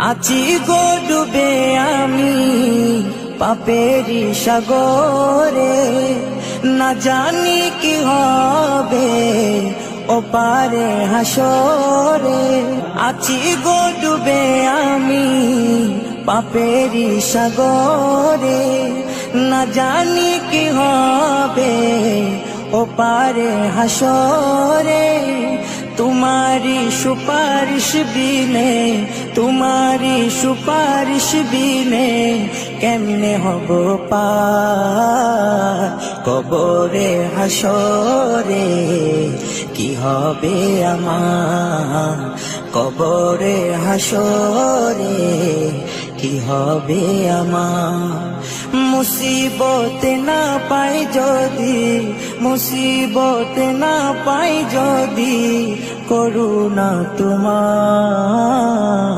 আছি গো ডুবে আমি পাপেরি সাগরে, না জানি কি হবে ওপারে হাসরে। আছি গো ডুবে আমি পাপেরি সাগরে, না জানি কি হবে ওপারে হাসরে। तुम्हारी सुपारिश बिने, तुम्हारी सुपारिश बिने केमने हबो पार कबरे हासरे। কি হবে আমার কবরে হাসরে, কি হবে আমার। মুসিবতে না পাই যদি, মুসিবতে না পাই যদি করুণা তোমার।